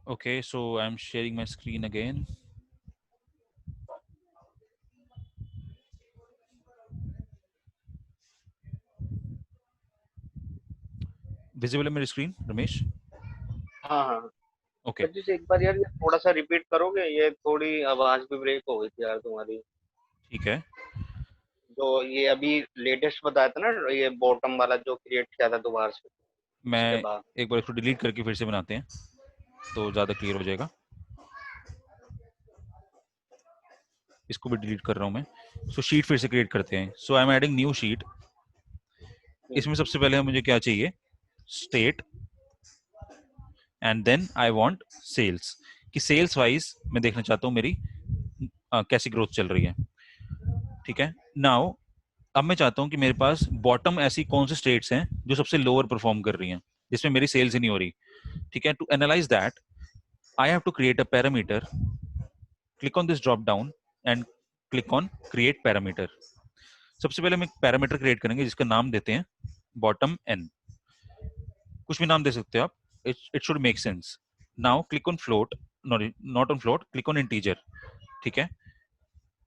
Okay, so I'm sharing my screen again. Visible है मेरी screen, Ramesh? हाँ हाँ। Okay, प्रत्युष एक बार यार ये थोड़ा सा रिपीट करोगे, ये थोड़ी आवाज भी ब्रेक हो गई थी यार तुम्हारी। ठीक है। जो ये अभी लेटेस्ट बताया था ना, ये बॉटम वाला जो क्रिएट किया था दोबारा से, उसके मैं बाद। एक बार इसको डिलीट करके फिर से बनाते हैं, तो ज़्यादा क्लियर हो जाएगा। इसको भी डिलीट कर रहा हूँ मैं। सो शीट फिर से क्रिएट करते हैं। So I am adding new sheet. Hmm, इसमें सबसे पहले मुझे क्या चाहिए? State, and then I want sales, कि सेल्स वाइज मैं देखना चाहता हूँ मेरी कैसी ग्रोथ चल रही है। ठीक है। नाउ अब मैं चाहता हूँ कि मेरे पास बॉटम ऐसी कौन से स्टेट्स हैं जो सबसे लोअर परफॉर्म कर रही हैं, जिसमें मेरी सेल्स ही नहीं हो रही। ठीक है। To analyse that I have to create a parameter. Click on this drop down and click on create parameter. सबसे पहले हम एक पैरामीटर क्रिएट करेंगे जिसका नाम देते हैं बॉटम एन। कुछ भी नाम दे सकते हो आप, it should make sense. Now click on float, not on float, click on integer. ठीक है।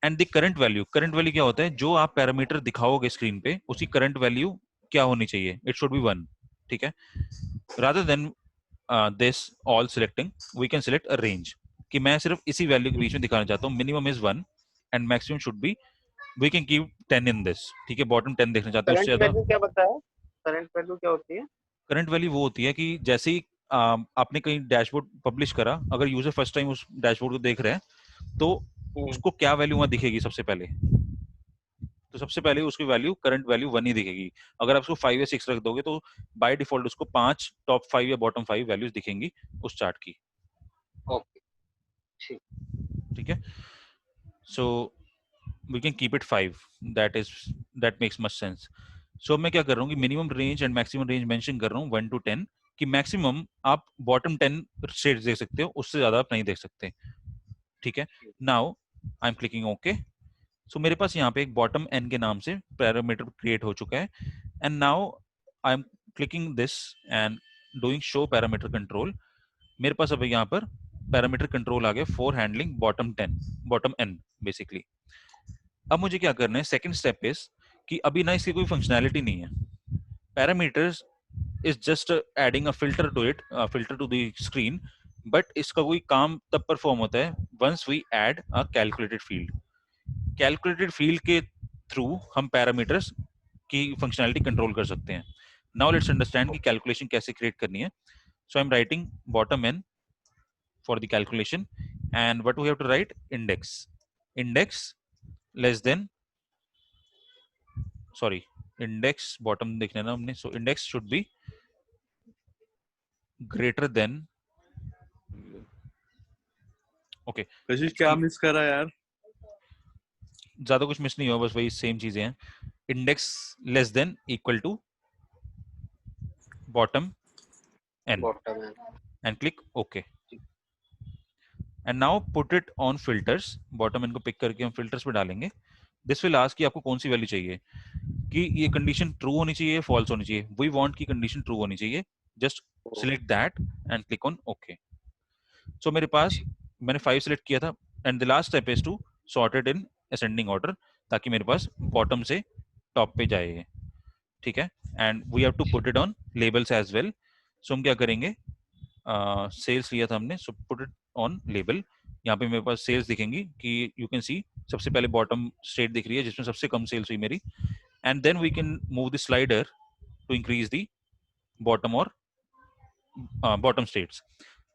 एंड द करंट वैल्यू क्या होता है? जो आप पैरामीटर दिखाओगे स्क्रीन पे उसकी करंट वैल्यू क्या होनी चाहिए? It should be 1। ठीक है। Rather than this all selecting, we can select a range, कि मैं सिर्फ इसी वैल्यू के बीच में दिखाना चाहता हूँ। Minimum is 1 and maximum should be, we can keep 10 in this. ठीक है। बॉटम 10 देखना चाहते हैं, उससे करंट ज्यादा। वैल्यू क्या बताया? करंट वैल्यू क्या होती है? करंट वैल्यू वो होती है कि जैसे ही आपने कहीं डैशबोर्ड पब्लिश करा, अगर यूजर फर्स्ट टाइम उस डैशबोर्ड को देख रहे हैं तो हम्म, उसको क्या वैल्यू वहां दिखेगी सबसे पहले? तो सबसे पहले उसकी वैल्यू, करंट वैल्यू 1 ही दिखेगी। अगर आप उसको 5 या 6 रख दोगे तो बाय डिफॉल्ट उसको 5 टॉप 5 या बॉटम 5 वैल्यूज दिखेंगी उस चार्ट की। ओके, ठीक। ठीक है। So we can keep it 5। That is, that makes much sense. So मैं क्या कर रहा हूँ कि minimum range and maximum range mention कर रहा हूँ 1 to 10, कि मैक्सिमम आप बॉटम 10 शेड्स देख सकते हो, उससे ज्यादा आप नहीं देख सकते। ठीक है। Now I am clicking okay. So मेरे पास यहाँ पे एक बॉटम एन के नाम से पैरामीटर क्रिएट हो चुका है। And now I am clicking this and doing show parameter control. मेरे पास अब यहाँ पर पैरामीटर कंट्रोल आ गया for handling bottom 10, bottom N basically. अब मुझे क्या करना है? सेकंड स्टेप इज कि अभी ना इसकी कोई फंक्शनैलिटी नहीं है। Parameters is just adding a filter to it, filter to the screen. But इसका कोई काम तब परफॉर्म होता है once we add a calculated field. Calculated field के थ्रू हम पैरामीटर्स की फंक्शनैलिटी कंट्रोल कर सकते हैं। नाउ लेट्स अंडरस्टैंड कि कैलकुलेशन कैसे क्रिएट करनी है। So I am writing bottom N for the calculation, and what we have to write? Index less than, sorry, index bottom देखना ना हमने, so index should be greater than, okay, कशिश क्या इसकी miss करा यार? ज्यादा कुछ मिस नहीं हुआ, बस वही सेम चीजें हैं। Index less than equal to bottom n bottom है। and click OK. And now put it on filters. Bottom इनको पिक करके हम फिल्टर्स पे डालेंगे। दिस विल आस्क कि आपको कौन सी वैल्यू चाहिए, कि ये कंडीशन ट्रू होनी चाहिए, फॉल्स होनी चाहिए। वी वांट की कंडीशन ट्रू होनी चाहिए। Just select that and click on okay. So मेरे पास, मैंने 5 सिलेक्ट किया था, and the last step is to sort it in ascending order, ताकि मेरे पास बॉटम से टॉप पे जाए ये। ठीक है। And we have to put it on labels as well. So हम क्या करेंगे? सेल्स लिया था हमने, so put it on label. यहाँ पे मेरे पास सेल्स दिखेंगी कि यू कैन सी सबसे पहले बॉटम स्टेट दिख रही है जिसमें सबसे कम सेल्स हुई मेरी। And then we can move the slider to increase the bottom और बॉटम स्टेट्स।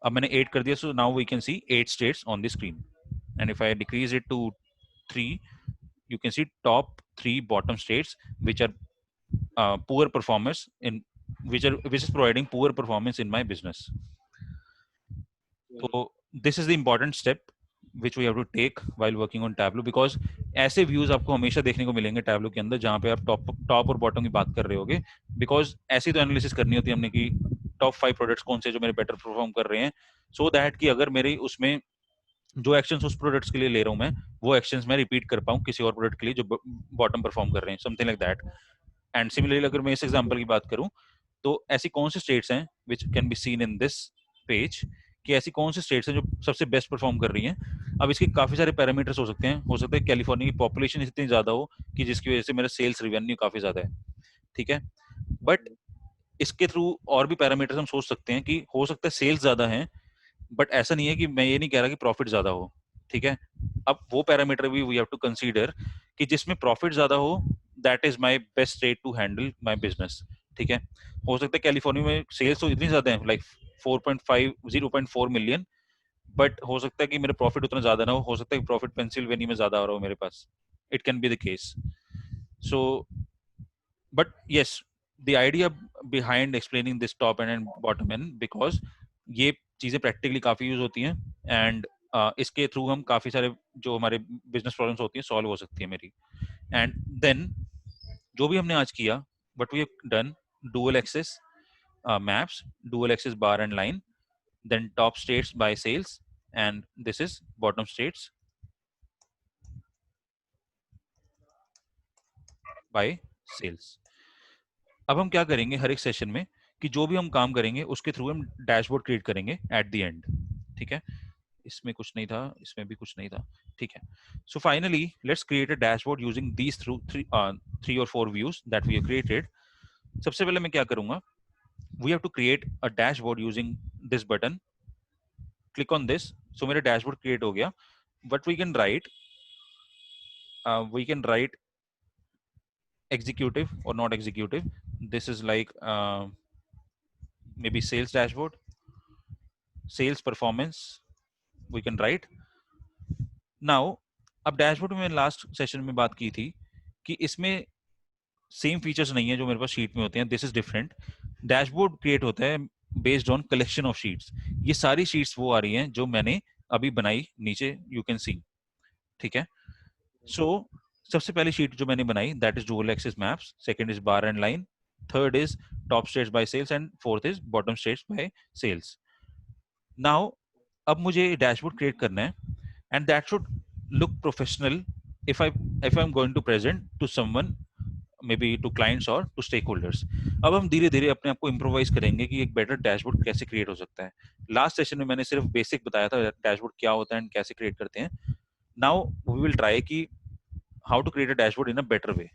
अब मैंने 8 कर दिया, so now we can see 8 states on the screen. And if I decrease it to 3, you can see top 3 bottom states which are poor performance in, which is providing poor performance in my business. तो this is the important step which we have to take while working on Tableau, because ऐसे views आपको हमेशा देखने को मिलेंगे Tableau के अंदर जहां पे आप टॉप और बॉटम की बात कर रहे होगे। बिकॉज ऐसी तो एनालिसिस करनी होती है हमने कि टॉप 5 प्रोडक्ट्स कौन से जो मेरे बेटर परफॉर्म कर रहे हैं, सो दैट कि अगर मेरे उसमें जो एक्शंस उस प्रोडक्ट्स के लिए ले रहा हूं मैं, वो एक्शंस मैं रिपीट कर पाऊं किसी और प्रोडक्ट के लिए जो बॉटम परफॉर्म कर रहे हैं, something like that. And similarly अगर मैं इस एग्जांपल की बात करूं, तो ऐसी कौन सी स्टेट्स हैं which can be seen in this page कि ऐसी कौन सी स्टेट्स हैं जो सबसे बेस्ट परफॉर्म कर रही हैं। अब इसके काफी सारे पैरामीटर्स हो सकते हैं, हो सकता है कैलिफोर्निया की पॉपुलेशन इतनी ज्यादा हो कि जिसकी वजह से मेरा सेल्स रेवेन्यू काफी ज्यादा है, ठीक है। बट इसके थ्रू और भी पैरामीटर्स हम सोच सकते हैं कि हो सकता है सेल्स ज्यादा है, बट ऐसा नहीं है कि मैं ये नहीं कह रहा कि प्रॉफिट ज्यादा हो, ठीक है। अब वो पैरामीटर भी वी हैव टू कंसीडर कि जिसमें प्रॉफिट ज्यादा हो, that is my best state to handle my business, ठीक है। हो सकता है कैलिफोर्निया में सेल्स तो इतनी ज्यादा है, लाइक 4.5 0.4 मिलियन, बट हो सकता है कि मेरे प्रॉफिट उतना ज्यादा ना हो सकता है कि प्रॉफिट पेंसिल्वेनिया में ज्यादा आ रहा हो मेरे पास, it can be the case. So but yes, the idea behind explaining this top end and bottom end, because ये चीजें प्रैक्टिकली काफी यूज होती हैं, एंड इसके थ्रू हम काफी सारे जो हमारे बिजनेस प्रॉब्लम्स होती हैं सॉल्व हो सकती है मेरी। एंड देन जो भी हमने आज किया, what we have done, dual axis maps, dual axis bar and line, then top states by sales, and this is bottom states by sales। अब हम क्या करेंगे हर एक सेशन में कि जो भी हम काम करेंगे उसके थ्रू हम डैशबोर्ड क्रिएट करेंगे एट द एंड, ठीक है। इसमें कुछ नहीं था, इसमें भी कुछ नहीं था, ठीक है। So finally let's create a dashboard using these through three और four views that we have created. सबसे पहले मैं क्या करूंगा, we have to create a dashboard using this button, click on this. So मेरा डैशबोर्ड क्रिएट हो गया। But we can write executive or not executive. This is like maybe sales dashboard, sales performance, we can write now। अब dashboard में last session में बात की थी कि इसमें सेम फीचर्स नहीं है जो मेरे पास शीट में होते हैं, this is different. Dashboard create होता है based on collection of sheets. ये सारी शीट्स वो आ रही हैं जो मैंने अभी बनाई नीचे, यू कैन सी, ठीक है। सो सबसे पहली शीट जो मैंने बनाई that is dual axis maps, second is bar and line, third is top states by sales, and fourth is bottom states by sales. Now अब मुझे डैशबोर्ड क्रिएट करना है, and that should look professional if I if I'm going to present to someone, maybe to clients or to stakeholders। अब हम धीरे धीरे अपने आप को इम्प्रोवाइज करेंगे कि एक बेटर डैशबोर्ड कैसे क्रिएट हो सकता है। लास्ट सेशन में मैंने सिर्फ बेसिक बताया था डैशबोर्ड क्या होता है एंड कैसे क्रिएट करते हैं। नाउ वी विल ट्राई कि how to create a dashboard in a better way.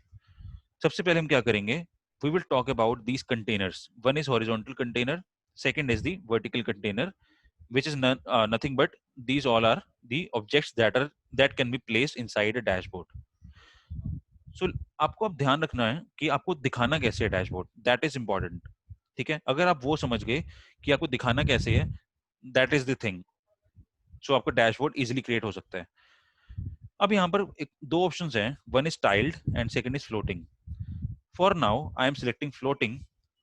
सबसे पहले हम क्या करेंगे, we will talk about these containers. One is horizontal container, second is the vertical container, which is nothing but these all are the objects that can be placed inside a dashboard। so आपको अब ध्यान रखना है कि आपको दिखाना कैसे है डैशबोर्ड, दैट इज इंपॉर्टेंट, ठीक है। अगर आप वो समझ गए कि आपको दिखाना कैसे है, दैट इज द थिंग, सो आपका डैशबोर्ड इजीली क्रिएट हो सकता है। अब यहाँ पर दो ऑप्शंस हैं, one is tiled and second is floating. For now I M selecting floating,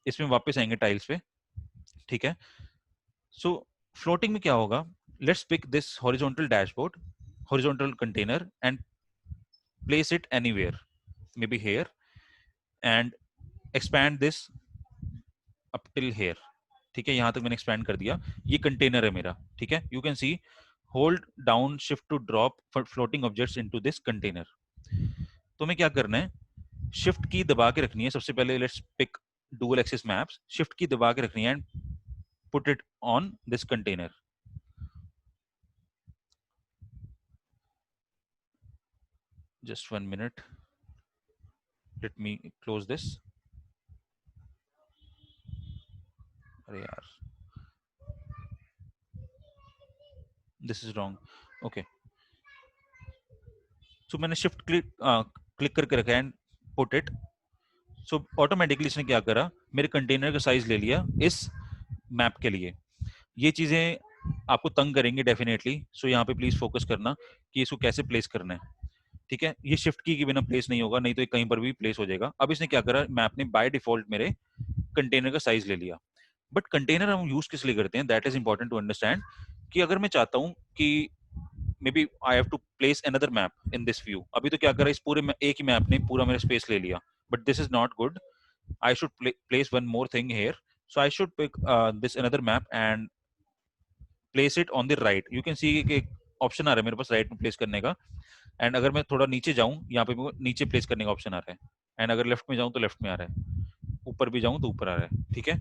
इसमें वापस आएंगे टाइल्स पे, ठीक है। सो फ्लोटिंग में क्या होगा, let's pick this horizontal dashboard, horizontal container, and place it anywhere, maybe here, and expand this up till here, ठीक है। यहां तक मैंने एक्सपैंड कर दिया, ये कंटेनर है मेरा, ठीक है। You can see hold down shift to drop floating objects into this container. तो मैं क्या करना है, शिफ्ट की दबा के रखनी है सबसे पहले, let's pick dual axis maps, shift की दबा के रखनी है and put it on this container. just 1 minute, let me close this। अरे यार, this is wrong, okay. So मैंने शिफ्ट क्लिक करके रखा and put it. So automatically इसने क्या करा, मेरे कंटेनर का साइज ले लिया इस मैप के लिए। ये चीजें आपको तंग करेंगे डेफिनेटली, सो यहाँ पे प्लीज फोकस करना कि इसको कैसे प्लेस करना है, ठीक है। ये शिफ्ट की के बिना प्लेस नहीं होगा, नहीं तो ये कहीं पर भी प्लेस हो जाएगा। अब इसने क्या करा, मैप ने बाय डिफॉल्ट मेरे कंटेनर का साइज ले लिया। बट कंटेनर हम यूज किस लिए करते हैं, that is important to understand. कि अगर मैं चाहता हूँ कि maybe I have to place another map in this view, अभी तो क्या करा, इस पूरे एक ही मैप ने पूरा मेरा स्पेस ले लिया, but this is not good. I should place one more thing here, so I should pick this another map and place it on the right। you can see कि ऑप्शन आ रहा है मेरे पास right में place करने का, and अगर मैं थोड़ा नीचे जाऊं यहाँ पे मेरे को नीचे प्लेस करने का ऑप्शन आ रहा है, एंड अगर लेफ्ट में जाऊं तो लेफ्ट में आ रहा है, ऊपर भी जाऊं तो ऊपर आ रहा है, ठीक है।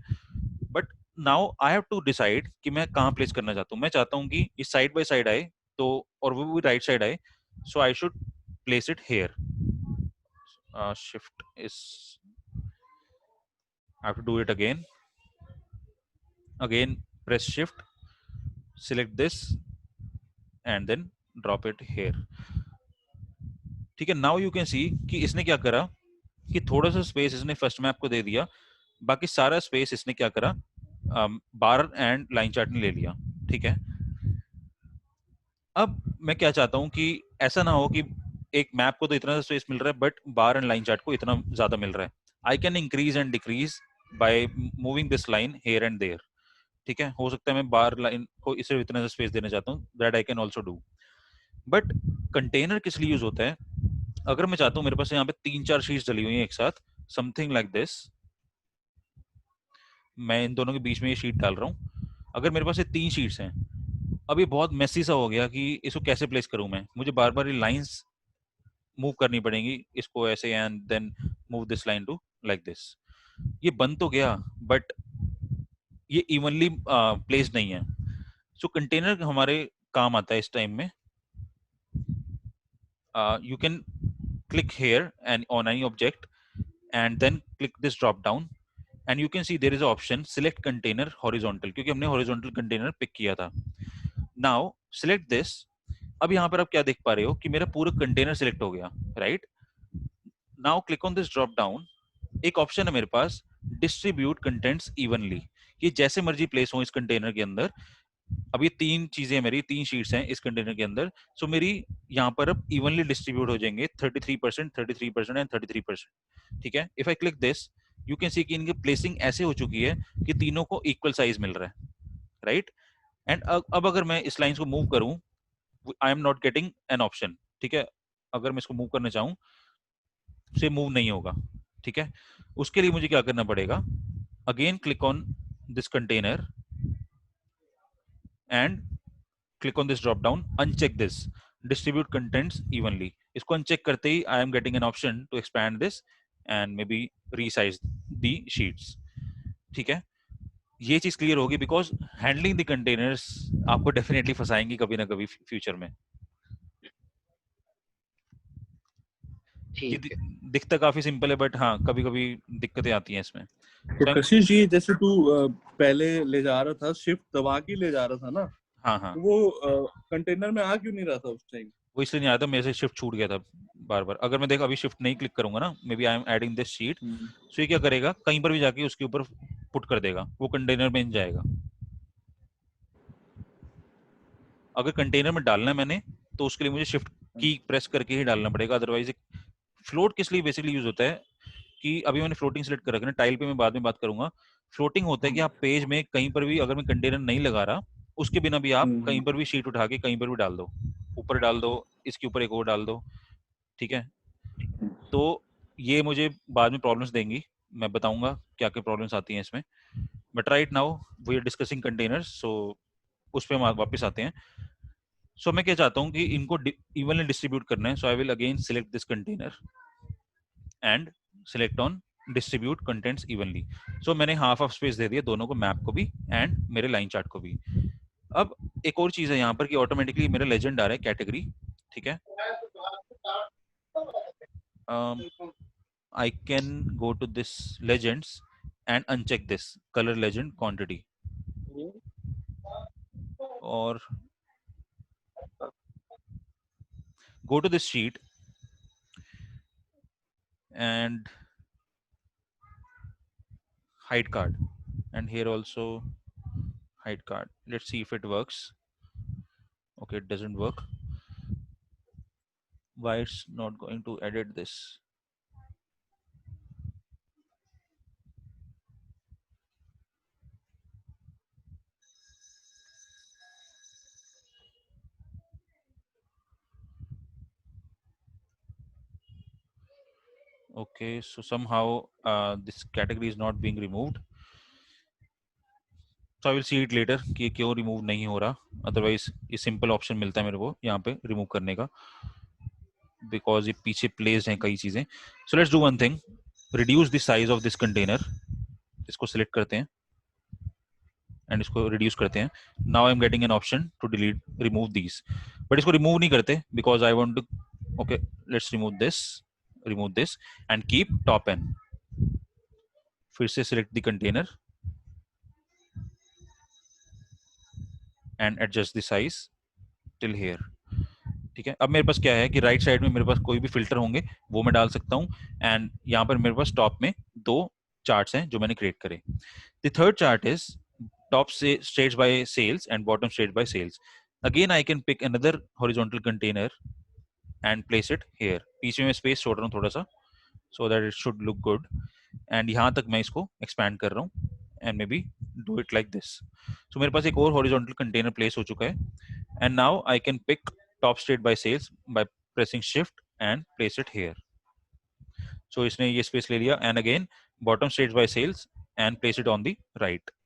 But now I have to decide कि मैं कहाँ प्लेस करना चाहता हूँ. मैं चाहता हूँ कि ये साइड बाय साइड आए, तो और वो भी राइट साइड आए. So I should place it here. Shift is, I have to do it again. Again, press shift, select this, and then drop it here. ठीक है. नाउ यू कैन सी कि इसने क्या करा कि थोड़ा सा स्पेस इसने फर्स्ट मैप को दे दिया, बाकी सारा स्पेस इसने क्या करा, बार एंड लाइन चार्ट ने ले लिया. ठीक है. अब मैं क्या चाहता हूं कि ऐसा ना हो कि एक मैप को तो इतना स्पेस मिल रहा है but bar and line chart को इतना ज्यादा मिल रहा है. I can increase and decrease by moving this line here and there. ठीक है. हो सकता है मैं बार लाइन को इसे इतना स्पेस देना चाहता हूँ. That I can also do. But container किस लिए यूज होता है? अगर मैं चाहता हूँ मेरे पास यहाँ पे 3-4 शीट्स डली हुई हैं एक साथ, समथिंग लाइक दिस. मैं इन दोनों के बीच में ये शीट डाल रहा हूँ. अगर मेरे पास ये 3 शीट्स हैं, अब ये बहुत मेसी सा हो गया कि इसको कैसे प्लेस करूं मैं. मुझे बार बार ये लाइंस मूव करनी पड़ेंगी, इसको ऐसे and then move this line to like this. ये बन तो गया बट ये इवनली प्लेस्ड नहीं है. सो कंटेनर हमारे काम आता है इस टाइम में. You can click here and on any object and then click this drop down and you can see there is an option select container horizontal, क्योंकि हमने horizontal container pick किया था. Now select this. अब यहाँ पर आप क्या देख पा रहे हो कि मेरा पूरा कंटेनर सिलेक्ट हो गया, right. Now click on this drop down. एक ऑप्शन है मेरे पास डिस्ट्रीब्यूट कंटेंट्स इवनली, कि जैसे मर्जी प्लेस हो इस कंटेनर के अंदर. अब ये 3 चीजें, मेरी 3 शीट्स हैं इस कंटेनर के अंदर. सो मेरी यहाँ पर अब इवनली डिस्ट्रीब्यूट हो जाएंगे 33%, 33% एंड 33%. ठीक है. If I click this you can सी कि इनकी प्लेसिंग ऐसे हो चुकी है कि तीनों को इक्वल साइज मिल रहा है, राइट. एंड अब अगर मैं इस लाइन को मूव करूं, I am not getting an option. ठीक है. अगर मैं इसको मूव करना चाहूं, से मूव नहीं होगा. ठीक है. उसके लिए मुझे क्या करना पड़ेगा, again click on this container and click on this drop down, uncheck this distribute contents evenly. इसको uncheck करते ही I am getting an option to expand this and maybe resize the sheets. ठीक है. ये चीज क्लियर होगी because handling the containers आपको definitely फंसाएंगी कभी ना कभी फ्यूचर में. ये ठीक है. दिखता काफी सिंपल है बट हाँ कभी कभी दिक्कतें आती हैं इसमें. तो So, कशिश जी, जैसे तू पहले ले जा रहा था, शिफ्ट दबा के ले जा रहा था ना, हाँ हाँ तो वो कंटेनर में आ क्यों नहीं रहा था उस टाइम? वो इसलिए नहीं आया था, मेरे से शिफ्ट छूट गया था बार बार. अगर मैं देख अभी शिफ्ट नहीं क्लिक करूंगा ना, maybe I am adding this sheet, so ये क्या करेगा, कहीं पर भी जाके उसके ऊपर पुट कर देगा, वो कंटेनर में जाएगा. अगर कंटेनर में डालना है मैंने, तो उसके लिए मुझे शिफ्ट की प्रेस करके ही डालना पड़ेगा. अदरवाइज फ्लोट किस लिए बेसिकली यूज होता है कि अभी मैंने फ्लोटिंग सेलेक्ट कर रखा है, टाइल पे मैं बाद में बात करूंगा. फ्लोटिंग होता है कि आप पेज में कहीं पर भी अगर मैं कंटेनर नहीं लगा रहा, उसके बिना भी आप कहीं पर भी शीट उठा के कहीं पर भी डाल दो, ऊपर डाल दो, इसके ऊपर एक और डाल दो. ठीक है. तो ये मुझे बाद में प्रॉब्लम्स देंगी, मैं बताऊंगा क्या क्या प्रॉब्लम्स आती हैं इसमें. But right now we are discussing containers, so उस पर हम वापस आते हैं. सो मैं क्या चाहता हूँ कि इनको इवनली डिस्ट्रीब्यूट करना है. So I will again select this container and select on distribute contents evenly. So मैंने हाफ ऑफ स्पेस दे दिया दोनों को, मैप को भी एंड मेरे लाइन चार्ट को भी. अब एक और चीज है यहाँ पर कि ऑटोमेटिकली मेरा लेजेंड आ रहा है कैटेगरी. ठीक है. I can go to this legends and uncheck this color legend quantity, or go to this sheet and hide card, and here also hide card. Let's see if it works. Okay, it doesn't work. Why it's not going to edit this? Okay, so somehow this category is not being removed. So I will see it later कि ये क्यों remove नहीं हो रहा. Otherwise ये simple option मिलता है मेरे को यहाँ पे रिमूव करने का, बिकॉज ये पीछे प्लेस हैं कई चीजें. So let's do one thing, reduce the size of this container. इसको सिलेक्ट करते हैं एंड इसको रिड्यूस करते हैं. Now I am getting an option to delete remove these, but इसको रिमूव नहीं करते because I want to. Okay, let's remove this and keep top N. फिर से select the container and adjust the size till here. ठीक है, अब मेरे पास क्या है कि राइट साइड में मेरे पास कोई भी फिल्टर होंगे वो मैं डाल सकता हूँ. एंड यहाँ पर मेरे पास टॉप में 2 चार्ट्स हैं जो मैंने क्रिएट करे. The third chart is top states by sales and bottom states by sales. Again, I can pick another horizontal container and place it here. पीछे में स्पेस छोड़ रहा हूँ थोड़ा सा so that it should look good. And यहाँ तक मैं इसको expand कर रहा हूँ and maybe do it like this. So मेरे पास एक और horizontal container place हो चुका है. And now I can pick top state by sales by pressing shift and place it here. So इसने ये space ले लिया and again bottom states by sales and place it on the right.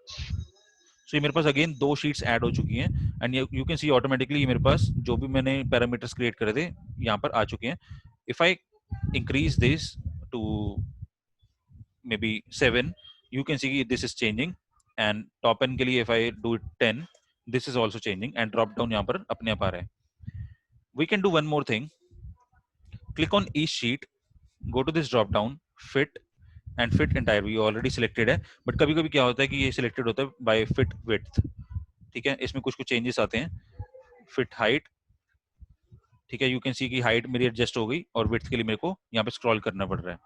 So ये मेरे पास again 2 sheets add हो चुकी हैं and you can C automatically ये मेरे पास जो भी मैंने पैरामीटर्स क्रिएट करे थे यहाँ पर आ चुके हैं. If I increase this to maybe 7, you can see this is changing. And top N के लिए if I do it 10, this is also changing and drop down यहाँ पर अपने आप आ रहा है. We can do one more thing. Click on each sheet, go to this drop down, fit and fit entire view already selected है, but कभी कभी क्या होता है कि ये सिलेक्टेड होता है बाय फिट विड्थ. ठीक है, इसमें कुछ चेंजेस आते हैं. फिट हाइट, ठीक है, यू कैन सी की हाइट मेरी एडजस्ट हो गई और विड्थ के लिए मेरे को यहाँ पे स्क्रॉल करना पड़ रहा है.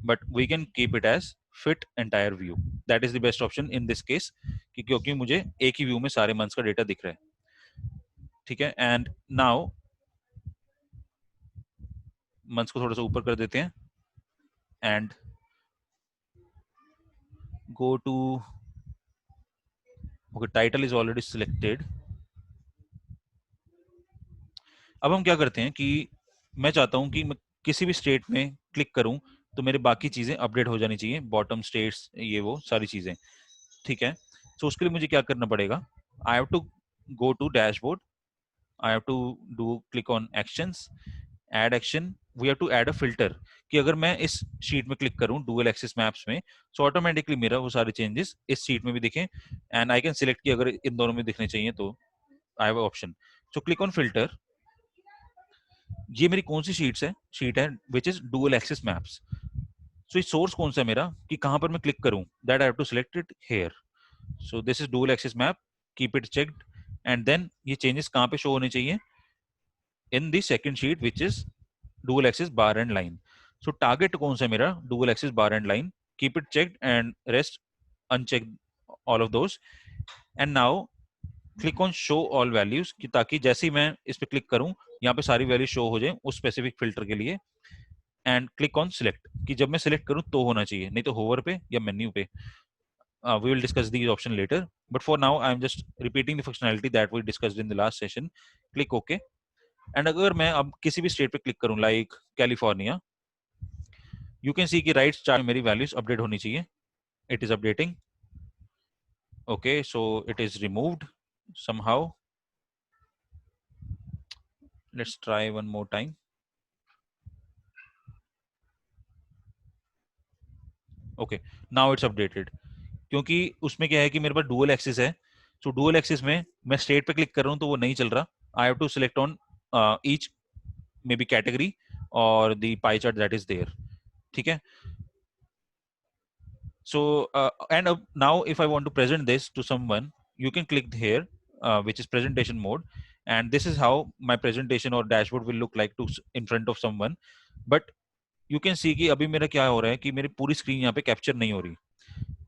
But we can keep it as fit entire view. That is the best option in this case, क्योंकि मुझे एक ही व्यू में सारे मंथ्स का डेटा दिख रहा है. ठीक है, एंड नाउ मंथ्स को थोड़ा सा ऊपर कर देते हैं and go to, okay, title is already selected. अब हम क्या करते हैं कि मैं चाहता हूं कि मैं किसी भी स्टेट में क्लिक करूं तो मेरे बाकी चीजें अपडेट हो जानी चाहिए, बॉटम स्टेट्स ये वो सारी चीजें. ठीक है, तो उसके लिए मुझे क्या करना पड़ेगा. I have to go to dashboard, I have to do click on actions, add action. We have to add a filter कि अगर मैं इस शीट में क्लिक करूं डुअल एक्सिस मैप्स में तो ऑटोमेटिकली मेरा वो सारे चेंजेस इस शीट में भी दिखें. एंड आई कैन सिलेक्ट कि अगर इन दोनों में दिखने चाहिए तो I have option. So click on filter. ये मेरी कौन सी शीट है which is dual axis maps. So इस सोर्स कौन सा है मेरा कि कहां पर मैं क्लिक करूं, that I have to select it here. So this is dual axis map, keep it checked. And then ये चेंजेस कहां पे शो होने चाहिए, in the second sheet which is dual axis bar and line. So target कौन सा है मेरा, dual axis bar and line. Keep it checked and rest unchecked all of those. And now click on show all values कि ताकि जैसे ही मैं इस पे क्लिक करूं यहाँ पे सारी वैल्यू शो हो जाए उस स्पेसिफिक फिल्टर के लिए. एंड क्लिक ऑन सिलेक्ट कि जब मैं सिलेक्ट करूं तो होना चाहिए, नहीं तो होवर पे या मेन्यू पे. We will discuss these option later, but for now I am just repeating the functionality that we discussed in the last session. Click OK. And अगर मैं अब किसी भी स्टेट पे क्लिक करूं लाइक कैलिफोर्निया, यू कैन सी कि right chart में मेरी वैल्यूज अपडेट होनी चाहिए. It is updating. Okay, so it is removed somehow. Let's try one more time. Okay, now it's updated. क्योंकि उसमें क्या है कि मेरे पास डुअल एक्सिस है. सो डुअल एक्सिस में मैं स्टेट पे क्लिक कर रहा हूं तो वो नहीं चल रहा. I have to select on each maybe category और the pie chart that is there. ठीक है. So and now if I want to present this to someone, you can click here which is presentation mode, and this is how my presentation or dashboard will look like to in front of someone. But you can see कि अभी मेरा क्या हो रहा है कि मेरी पूरी स्क्रीन यहाँ पे कैप्चर नहीं हो रही.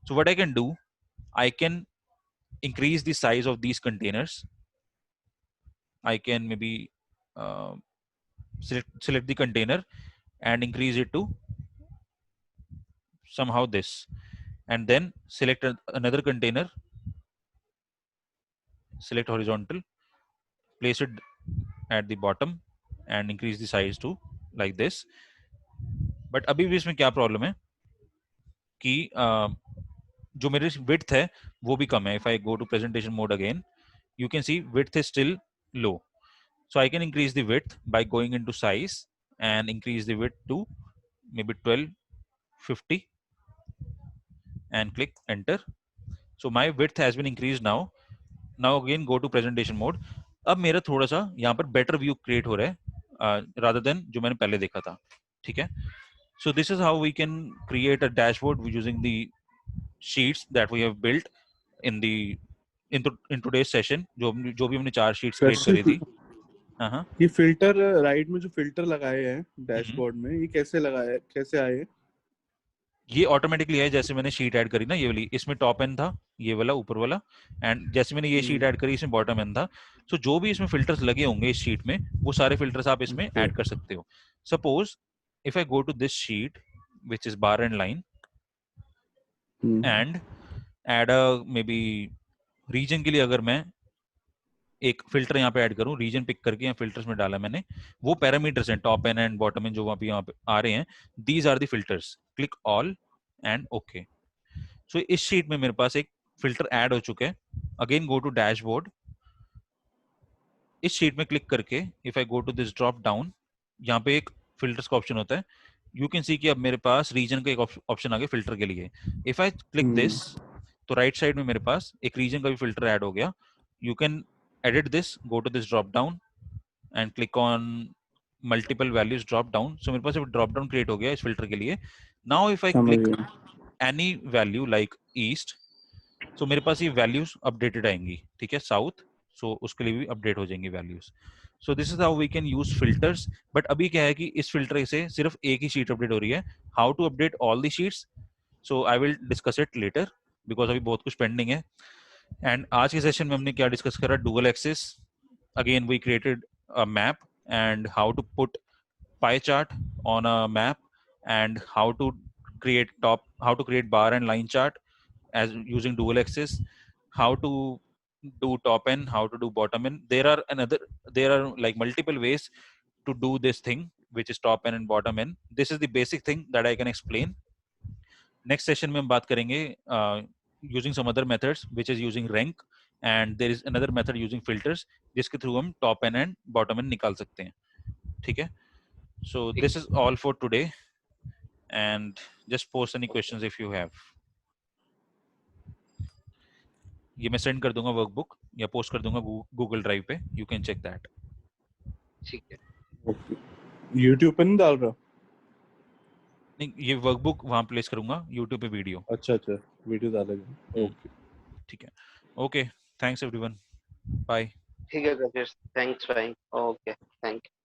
So what I can do, I can increase the size of these containers. I can maybe select the container and increase it to somehow this, and then select another container, select horizontal, place it at the bottom and increase the size to like this. But अभी भी इसमें क्या problem है कि जो मेरी width है वो भी कम है. If I go to presentation mode again, you can see width is still low. So I can increase the width by going into size and increase the width to maybe 1250 and click enter. So my width has been increased now. Now again go to presentation mode. अब मेरा थोड़ा सा यहाँ पर better view create हो रहा है rather than जो मैंने पहले देखा था. ठीक है. So this is how we can create a dashboard using the sheets that we have built in the in today's session. जो भी हमने 4 sheets create करी थी. हाँ. ये फिल्टर राइट में जो फिल्टर लगाए हैं डैशबोर्ड में, ये कैसे लगाए, कैसे आए? ये ऑटोमेटिकली है. जैसे मैंने शीट ऐड करी ना, ये वाली, इसमें टॉप एंड था ये वाला ऊपर वाला, एंड जैसे मैंने ये शीट ऐड करी इसमें बॉटम एंड था. सो जो भी इसमें फिल्टर्स लगे होंगे इस शीट में, वो सारे फिल्टर्स आप इसमें ऐड कर सकते हो. Suppose if I go to this sheet which is bar and line and add a maybe region के लिए, अगर मैं एक फिल्टर यहाँ पे ऐड करूं, रीजन पिक करके यहाँ फिल्टर्स में डाला मैंने, वो पैरामीटर्स हैं top and and bottom and जो वहां पे यहाँ पे आ रहे हैं, these are the filters. Click all and okay. So इस शीट में मेरे पास एक फिल्टर ऐड हो चुका है. Again go to dashboard. इस शीट में क्लिक करके if I go to this drop down, यहाँ पे एक फिल्टर्स का ऑप्शन होता है. यू कैन सी कि अब मेरे पास रीजन का एक ऑप्शन आ गया फिल्टर के लिए. इफ आई क्लिक दिस, तो राइट साइड में मेरे पास एक रीजन का भी फिल्टर ऐड हो गया. You can edit this, go to this drop down and click on multiple values drop down. So मेरे पास एक drop down create हो गया इस filter के लिए. Now if I click any value like east, so मेरे पास ये values updated आएंगी. ठीक है. south, so उसके लिए भी update हो जाएंगी values. So this is how we can use filters. But अभी क्या है कि इस filter से सिर्फ एक ही sheet update हो रही है. How to update all the sheets? So I will discuss it later because अभी बहुत कुछ pending है. एंड आज के सेशन में हमने क्या डिस्कस करा? Dual axis. Again we created a map and how to put pie chart on a map and how to create bar and line chart as using dual axis, how to do top end, how to do bottom end. There are like multiple ways to do this thing, which is top end and bottom end. This is the basic thing that I can explain. Next session में हम बात करेंगे using some other methods, which is using rank, and there is another method using filters जिसके through हम top end and bottom end निकाल सकते हैं. ठीक है. So this is all for today, and just post any questions if you have. ये मैं send कर दूंगा वर्कबुक या पोस्ट कर दूंगा गूगल ड्राइव पे. You can check that. ठीक है. YouTube पे नहीं डाल रहा? नहीं, ये वर्कबुक वहां प्लेस करूंगा, यूट्यूब पे वीडियो. अच्छा वीडियो डालेगा. ओके ठीक है. Okay, thanks everyone. बाय. ठीक है. थैंक्स भाई. Okay, thank you.